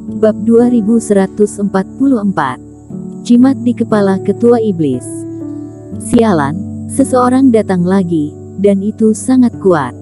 Bab 2144. Jimat di kepala ketua iblis. Sialan, seseorang datang lagi, dan itu sangat kuat.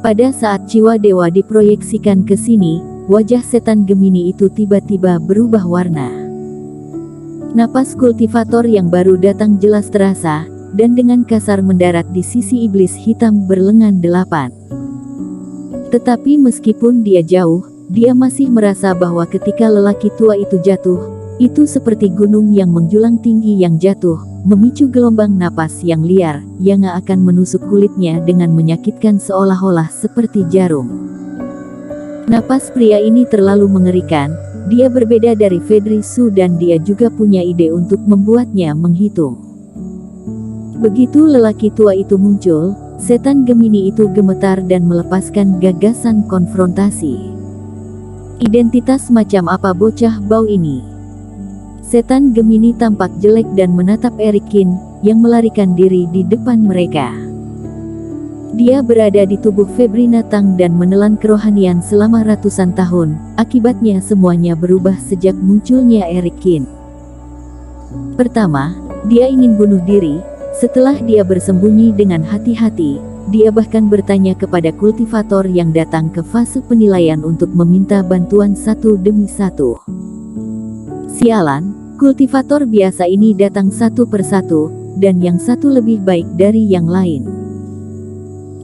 Pada saat jiwa dewa diproyeksikan ke sini, wajah setan Gemini itu tiba-tiba berubah warna. Napas kultivator yang baru datang jelas terasa, dan dengan kasar mendarat di sisi iblis hitam berlengan 8. Tetapi meskipun dia jauh, dia masih merasa bahwa ketika lelaki tua itu jatuh, itu seperti gunung yang menjulang tinggi yang jatuh, memicu gelombang napas yang liar, yang akan menusuk kulitnya dengan menyakitkan seolah-olah seperti jarum. Napas pria ini terlalu mengerikan, dia berbeda dari Fedrisu dan dia juga punya ide untuk membuatnya menghitung. Begitu lelaki tua itu muncul, setan Gemini itu gemetar dan melepaskan gagasan konfrontasi. Identitas macam apa bocah bau ini? Setan Gemini tampak jelek dan menatap Erikin, yang melarikan diri di depan mereka. Dia berada di tubuh Febrina Tang dan menelan kerohanian selama ratusan tahun, akibatnya semuanya berubah sejak munculnya Erikin. Pertama, dia ingin bunuh diri. Setelah dia bersembunyi dengan hati-hati, dia bahkan bertanya kepada kultivator yang datang ke fase penilaian untuk meminta bantuan satu demi satu. Sialan, kultivator biasa ini datang satu persatu, dan yang satu lebih baik dari yang lain.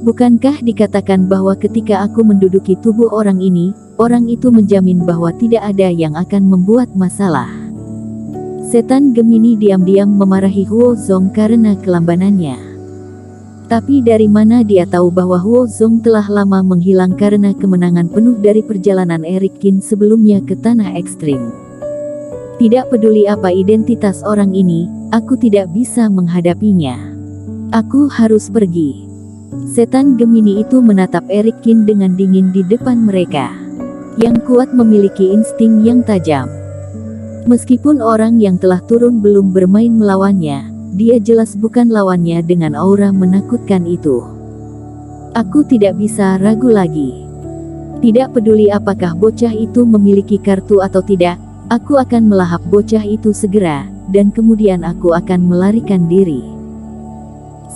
Bukankah dikatakan bahwa ketika aku menduduki tubuh orang ini, orang itu menjamin bahwa tidak ada yang akan membuat masalah? Setan Gemini diam-diam memarahi Huo Zong karena kelambanannya. Tapi dari mana dia tahu bahwa Huo Zong telah lama menghilang karena kemenangan penuh dari perjalanan Erikin sebelumnya ke tanah ekstrim. Tidak peduli apa identitas orang ini, aku tidak bisa menghadapinya. Aku harus pergi. Setan Gemini itu menatap Erikin dengan dingin di depan mereka. Yang kuat memiliki insting yang tajam. Meskipun orang yang telah turun belum bermain melawannya, dia jelas bukan lawannya dengan aura menakutkan itu. Aku tidak bisa ragu lagi. Tidak peduli apakah bocah itu memiliki kartu atau tidak, aku akan melahap bocah itu segera, dan kemudian aku akan melarikan diri.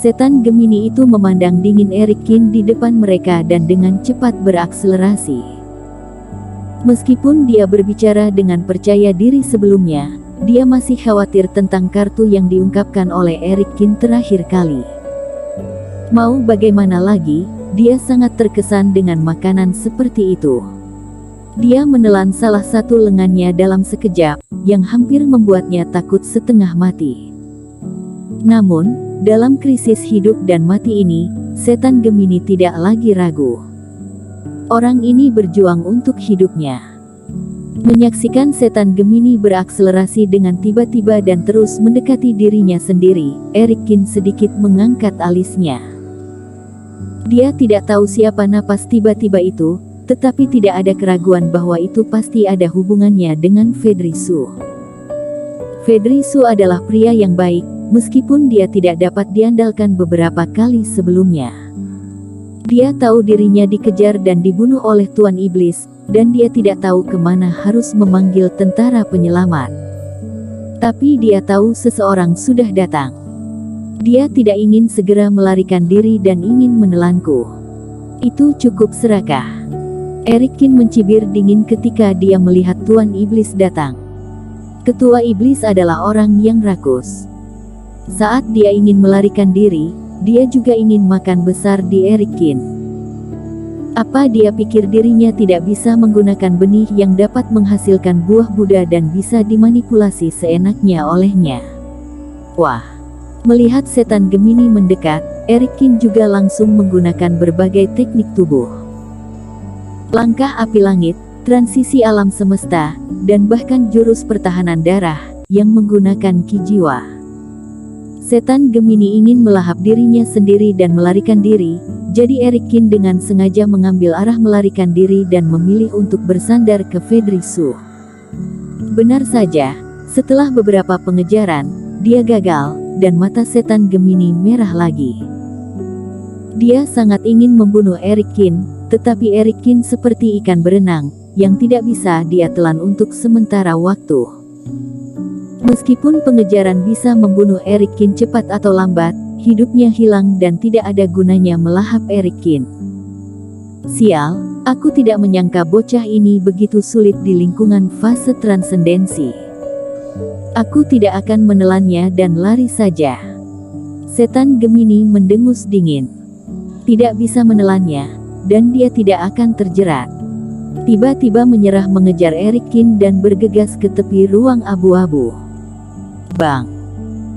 Setan Gemini itu memandang dingin Erikin di depan mereka dan dengan cepat berakselerasi. Meskipun dia berbicara dengan percaya diri sebelumnya, dia masih khawatir tentang kartu yang diungkapkan oleh Erikin terakhir kali. Mau bagaimana lagi, dia sangat terkesan dengan makanan seperti itu. Dia menelan salah satu lengannya dalam sekejap, yang hampir membuatnya takut setengah mati. Namun, dalam krisis hidup dan mati ini, setan Gemini tidak lagi ragu. Orang ini berjuang untuk hidupnya. Menyaksikan setan Gemini berakselerasi dengan tiba-tiba dan terus mendekati dirinya sendiri, Erikin sedikit mengangkat alisnya. Dia tidak tahu siapa napas tiba-tiba itu, tetapi tidak ada keraguan bahwa itu pasti ada hubungannya dengan Fedrisu. Fedrisu adalah pria yang baik, meskipun dia tidak dapat diandalkan beberapa kali sebelumnya. Dia tahu dirinya dikejar dan dibunuh oleh Tuan Iblis, dan dia tidak tahu kemana harus memanggil tentara penyelamat. Tapi dia tahu seseorang sudah datang. Dia tidak ingin segera melarikan diri dan ingin menelanku. Itu cukup serakah. Erikin mencibir dingin ketika dia melihat Tuan Iblis datang. Ketua Iblis adalah orang yang rakus. Saat dia ingin melarikan diri, dia juga ingin makan besar di Erikin. Apa dia pikir dirinya tidak bisa menggunakan benih yang dapat menghasilkan buah Buddha dan bisa dimanipulasi seenaknya olehnya? Wah! Melihat setan Gemini mendekat, Erikin juga langsung menggunakan berbagai teknik tubuh. Langkah api langit, transisi alam semesta, dan bahkan jurus pertahanan darah, yang menggunakan ki jiwa. Setan Gemini ingin melahap dirinya sendiri dan melarikan diri, jadi Erikin dengan sengaja mengambil arah melarikan diri dan memilih untuk bersandar ke Fedrisu. Benar saja, setelah beberapa pengejaran, dia gagal, dan mata setan Gemini merah lagi. Dia sangat ingin membunuh Erikin, tetapi Erikin seperti ikan berenang, yang tidak bisa dia telan untuk sementara waktu. Meskipun pengejaran bisa membunuh Eric Kin cepat atau lambat, hidupnya hilang dan tidak ada gunanya melahap Eric Kin. Sial, aku tidak menyangka bocah ini begitu sulit di lingkungan fase transendensi. Aku tidak akan menelannya dan lari saja. Setan Gemini mendengus dingin. Tidak bisa menelannya, dan dia tidak akan terjerat. Tiba-tiba menyerah mengejar Eric Kin dan bergegas ke tepi ruang abu-abu. Bang!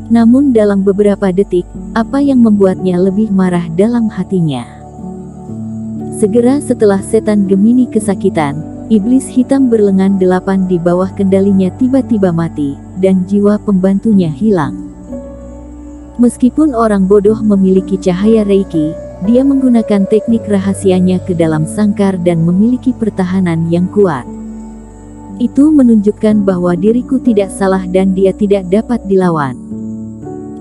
Namun dalam beberapa detik, apa yang membuatnya lebih marah dalam hatinya? Segera setelah setan Gemini kesakitan, iblis hitam berlengan 8 di bawah kendalinya tiba-tiba mati, dan jiwa pembantunya hilang. Meskipun orang bodoh memiliki cahaya Reiki, dia menggunakan teknik rahasianya ke dalam sangkar dan memiliki pertahanan yang kuat. Itu menunjukkan bahwa diriku tidak salah dan dia tidak dapat dilawan.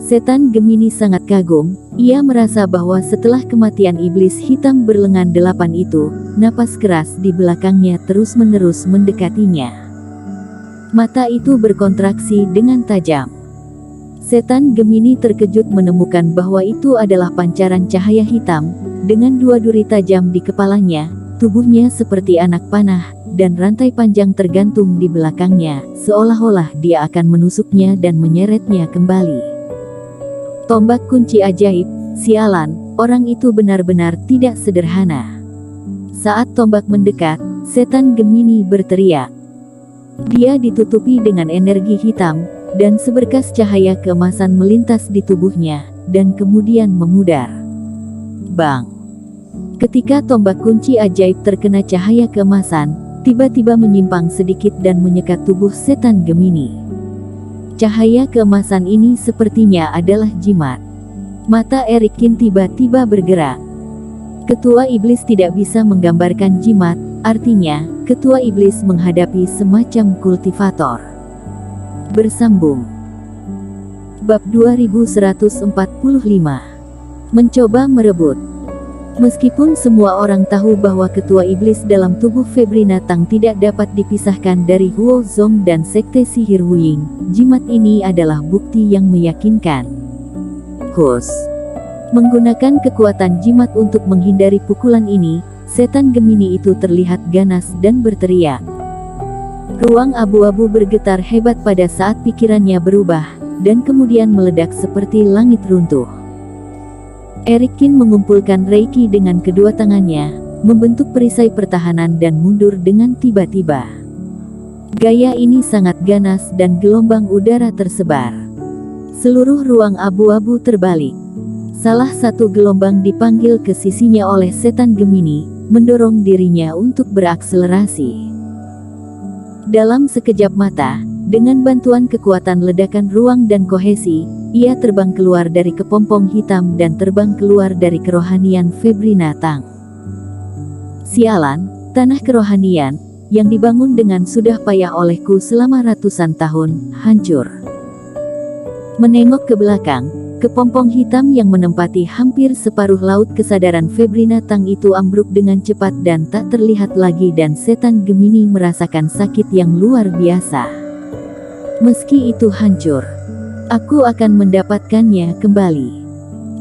Setan Gemini sangat kagum, ia merasa bahwa setelah kematian iblis hitam berlengan 8 itu, napas keras di belakangnya terus-menerus mendekatinya. Mata itu berkontraksi dengan tajam. Setan Gemini terkejut menemukan bahwa itu adalah pancaran cahaya hitam, dengan 2 duri tajam di kepalanya, tubuhnya seperti anak panah, dan rantai panjang tergantung di belakangnya, seolah-olah dia akan menusuknya dan menyeretnya kembali. Tombak kunci ajaib, sialan, orang itu benar-benar tidak sederhana. Saat tombak mendekat, setan Gemini berteriak. Dia ditutupi dengan energi hitam, dan seberkas cahaya keemasan melintas di tubuhnya, dan kemudian memudar. Bang! Ketika tombak kunci ajaib terkena cahaya keemasan, tiba-tiba menyimpang sedikit dan menyekat tubuh setan Gemini. Cahaya keemasan ini sepertinya adalah jimat. Mata Eric Kin tiba-tiba bergerak. Ketua Iblis tidak bisa menggambarkan jimat, artinya, Ketua Iblis menghadapi semacam kultivator. Bersambung. Bab 2145. Mencoba merebut. Meskipun semua orang tahu bahwa Ketua Iblis dalam tubuh Febrina Tang tidak dapat dipisahkan dari Huo Zong dan Sekte Sihir Wuying, jimat ini adalah bukti yang meyakinkan. Hus. Menggunakan kekuatan jimat untuk menghindari pukulan ini, setan Gemini itu terlihat ganas dan berteriak. Ruang abu-abu bergetar hebat pada saat pikirannya berubah, dan kemudian meledak seperti langit runtuh. Eric Kin mengumpulkan Reiki dengan kedua tangannya, membentuk perisai pertahanan dan mundur dengan tiba-tiba. Gaya ini sangat ganas dan gelombang udara tersebar. Seluruh ruang abu-abu terbalik. Salah satu gelombang dipanggil ke sisinya oleh setan Gemini, mendorong dirinya untuk berakselerasi. Dalam sekejap mata, dengan bantuan kekuatan ledakan ruang dan kohesi, ia terbang keluar dari kepompong hitam dan terbang keluar dari kerohanian Febrina Tang. Sialan, tanah kerohanian, yang dibangun dengan sudah payah olehku selama ratusan tahun, hancur. Menengok ke belakang, kepompong hitam yang menempati hampir separuh laut kesadaran Febrina Tang itu ambruk dengan cepat dan tak terlihat lagi dan setan Gemini merasakan sakit yang luar biasa. Meski itu hancur, aku akan mendapatkannya kembali.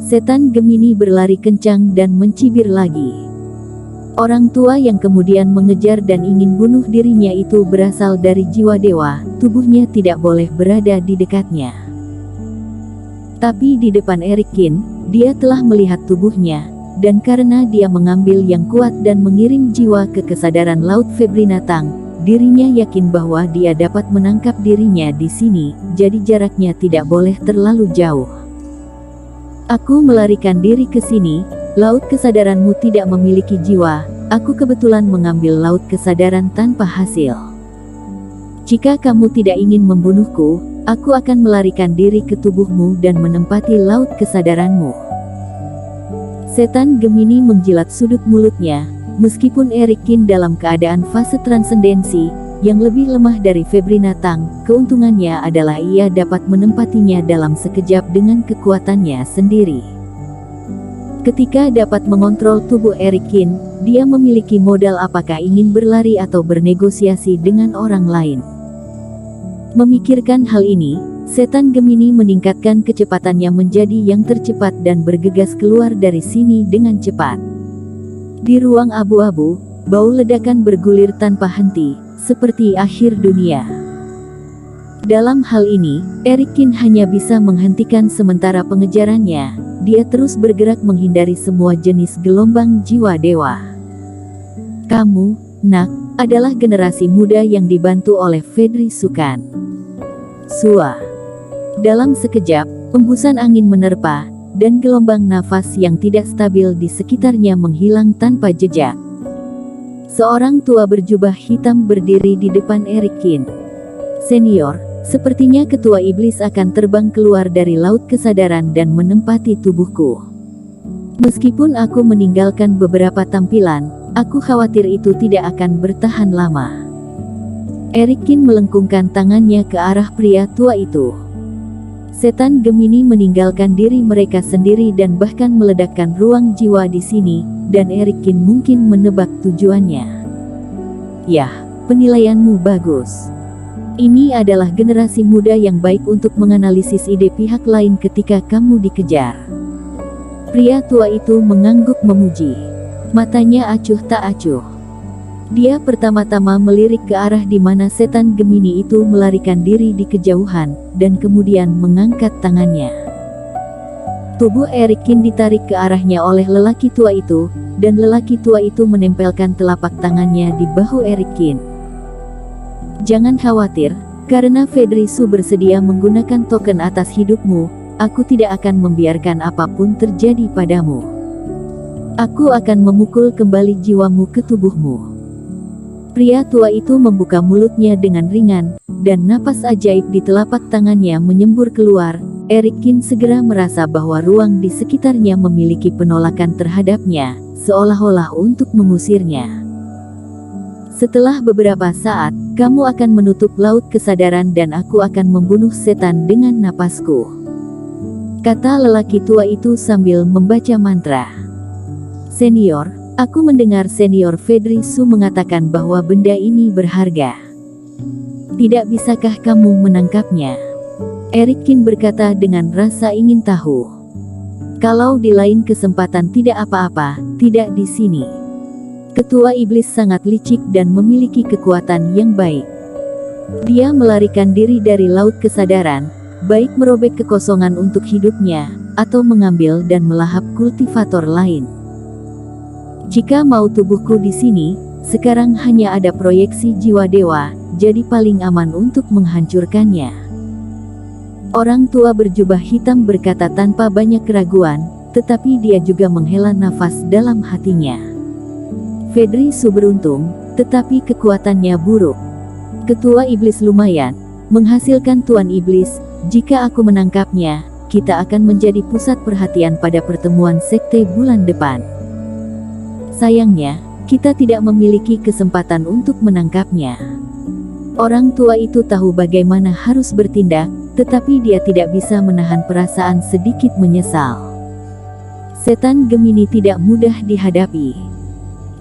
Setan Gemini berlari kencang dan mencibir lagi. Orang tua yang kemudian mengejar dan ingin bunuh dirinya itu berasal dari jiwa dewa, tubuhnya tidak boleh berada di dekatnya. Tapi di depan Eric Kin, dia telah melihat tubuhnya, dan karena dia mengambil yang kuat dan mengirim jiwa ke kesadaran Laut Febrina Tang, dirinya yakin bahwa dia dapat menangkap dirinya di sini, jadi jaraknya tidak boleh terlalu jauh. Aku melarikan diri ke sini, laut kesadaranmu tidak memiliki jiwa, aku kebetulan mengambil laut kesadaran tanpa hasil. Jika kamu tidak ingin membunuhku, aku akan melarikan diri ke tubuhmu dan menempati laut kesadaranmu. Setan Gemini menjilat sudut mulutnya. Meskipun Eric Kin dalam keadaan fase transendensi, yang lebih lemah dari Febrina Tang, keuntungannya adalah ia dapat menempatinya dalam sekejap dengan kekuatannya sendiri. Ketika dapat mengontrol tubuh Erikin, dia memiliki modal apakah ingin berlari atau bernegosiasi dengan orang lain. Memikirkan hal ini, setan Gemini meningkatkan kecepatannya menjadi yang tercepat dan bergegas keluar dari sini dengan cepat. Di ruang abu-abu, bau ledakan bergulir tanpa henti, seperti akhir dunia. Dalam hal ini, Erikin hanya bisa menghentikan sementara pengejarannya. Dia terus bergerak menghindari semua jenis gelombang jiwa dewa. Kamu, Nak, adalah generasi muda yang dibantu oleh Fedri Sukan. Sua. Dalam sekejap, hembusan angin menerpa, dan gelombang nafas yang tidak stabil di sekitarnya menghilang tanpa jejak. Seorang tua berjubah hitam berdiri di depan Erikin. Senior, sepertinya ketua iblis akan terbang keluar dari laut kesadaran dan menempati tubuhku. Meskipun aku meninggalkan beberapa tampilan, aku khawatir itu tidak akan bertahan lama. Erikin melengkungkan tangannya ke arah pria tua itu. Setan Gemini meninggalkan diri mereka sendiri dan bahkan meledakkan ruang jiwa di sini, dan Erikin mungkin menebak tujuannya. Yah, penilaianmu bagus. Ini adalah generasi muda yang baik untuk menganalisis ide pihak lain ketika kamu dikejar. Pria tua itu mengangguk memuji. Matanya acuh tak acuh. Dia pertama-tama melirik ke arah di mana setan Gemini itu melarikan diri di kejauhan, dan kemudian mengangkat tangannya. Tubuh Erikin ditarik ke arahnya oleh lelaki tua itu, dan lelaki tua itu menempelkan telapak tangannya di bahu Erikin. Jangan khawatir, karena Fedri Su bersedia menggunakan token atas hidupmu, aku tidak akan membiarkan apapun terjadi padamu. Aku akan memukul kembali jiwamu ke tubuhmu. Pria tua itu membuka mulutnya dengan ringan, dan napas ajaib di telapak tangannya menyembur keluar. Erikin segera merasa bahwa ruang di sekitarnya memiliki penolakan terhadapnya, seolah-olah untuk mengusirnya. Setelah beberapa saat, kamu akan menutup laut kesadaran dan aku akan membunuh setan dengan napasku. Kata lelaki tua itu sambil membaca mantra. Senior, aku mendengar Senior Fedri Su mengatakan bahwa benda ini berharga. Tidak bisakah kamu menangkapnya? Erikin berkata dengan rasa ingin tahu. Kalau di lain kesempatan tidak apa-apa, tidak di sini. Ketua iblis sangat licik dan memiliki kekuatan yang baik. Dia melarikan diri dari laut kesadaran, baik merobek kekosongan untuk hidupnya, atau mengambil dan melahap kultivator lain. Jika mau tubuhku di sini, sekarang hanya ada proyeksi jiwa dewa, jadi paling aman untuk menghancurkannya. Orang tua berjubah hitam berkata tanpa banyak keraguan, tetapi dia juga menghela nafas dalam hatinya. Fedri Su beruntung, tetapi kekuatannya buruk. Ketua iblis lumayan, menghasilkan tuan iblis. Jika aku menangkapnya, kita akan menjadi pusat perhatian pada pertemuan sekte bulan depan. Sayangnya, kita tidak memiliki kesempatan untuk menangkapnya. Orang tua itu tahu bagaimana harus bertindak, tetapi dia tidak bisa menahan perasaan sedikit menyesal. Setan Gemini tidak mudah dihadapi.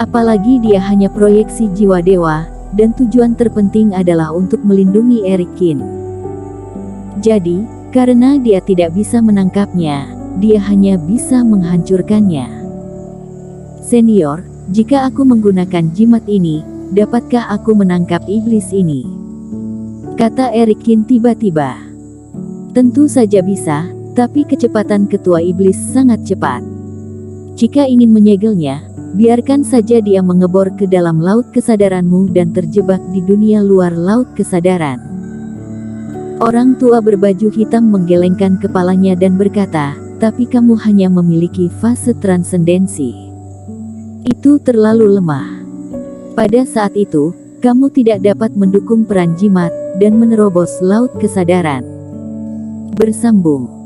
Apalagi dia hanya proyeksi jiwa dewa, dan tujuan terpenting adalah untuk melindungi Erikin. Jadi, karena dia tidak bisa menangkapnya, dia hanya bisa menghancurkannya. Senior, jika aku menggunakan jimat ini, dapatkah aku menangkap iblis ini? Kata Erikin tiba-tiba. Tentu saja bisa, tapi kecepatan ketua iblis sangat cepat. Jika ingin menyegelnya, biarkan saja dia mengebor ke dalam laut kesadaranmu dan terjebak di dunia luar laut kesadaran. Orang tua berbaju hitam menggelengkan kepalanya dan berkata, tapi kamu hanya memiliki fase transendensi. Itu terlalu lemah. Pada saat itu, kamu tidak dapat mendukung peran jimat, dan menerobos laut kesadaran. Bersambung.